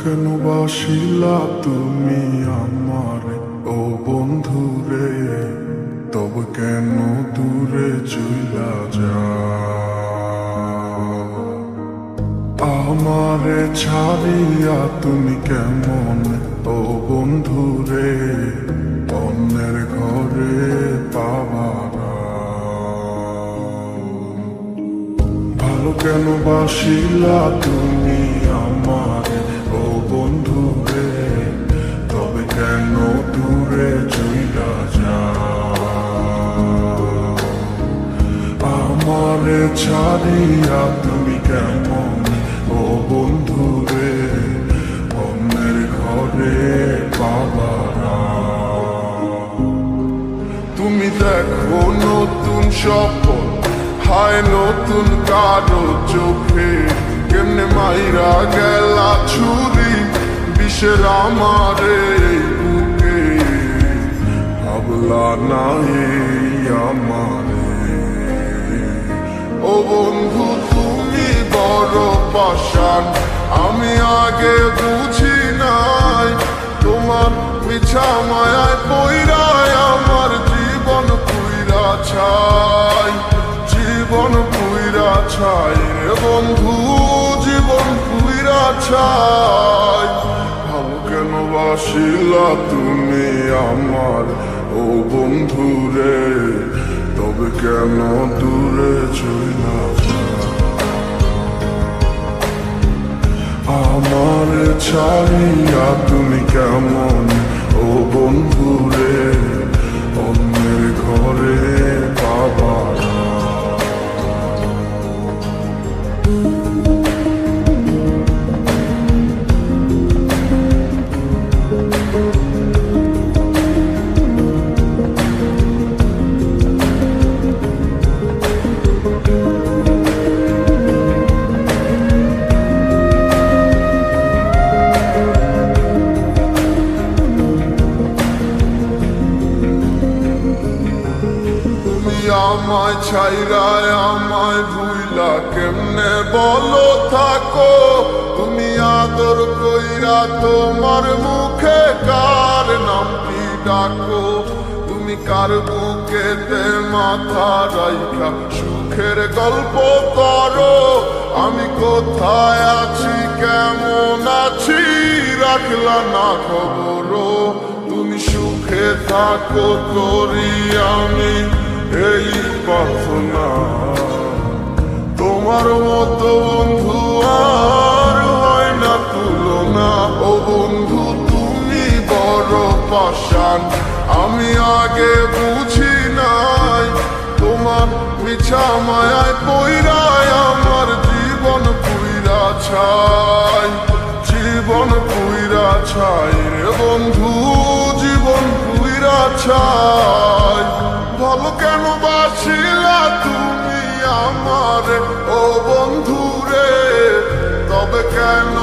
কেন বাসিলা তুমি আমার ও বন্ধু রে, তবে কেন দূরে চইলা যাও? আমারে ছাড়িয়া তুমি কেমন ও বন্ধু রে, অন্যের ঘরে পাবারা। ভালো কেন বাসিলা তুমি আমার ও বন্ধু রে, তবে কেন দূরে চইলা যাও? আমারে ছাড়িয়া তুমি কেমন ও বন্ধু রে, অন্যের ঘরে পাবারা। তুমি দেখো নতুন স্বপ্ন, হায় নতুন কারো চোখে, কেমনে মাইরা গেলা ছুরি বিষের আমারে বুকে। ভাবলা না এই আমারে ও বন্ধু, তুমি বড় পাষাণ, আমি আগে বুঝি নাই। তোমার মিছা মায়ায় পইরায় আমার জীবন পুইরা ছাই, জীবন পুইরা ছাই রে বন্ধু, জীবন পুইরা ছাই। ভালো কেন বাসিলা তুমি আমার ও বন্ধু রে, তবে কেন দূরে চইলা যাও? আমার ছাড়িয়া তুমি কেমন ও বন্ধু রে, অন্যের ঘরে পাবারা। আমায় ছাইরায় আমায় ভুইলা কেমনে বলো থাকো? তুমি আদর কইরা তোমার মুখে কার নামটি ডাকো? তুমি কার বুকেতে মাথা রাইখা সুখের গল্প করো? আমি কোথায় আছি কেমন আছি রাখলা না খবর। তুমি সুখে থাকো করি আমি এই প্রার্থনা, তোমার মতো বন্ধু আর হয় না তুলনা। ও বন্ধু তুমি বড় পাষাণ, আমি আগে বুঝি নাই। তোমার মিছা মায়ায় পইরায় আমার জীবন পুইরা ছাই, জীবন পুইরা ছাই রে বন্ধু, জীবন পুইরা ছাই। ভালো কেন বাসিলা তুমি আমার ও বন্ধু রে, তবে কেন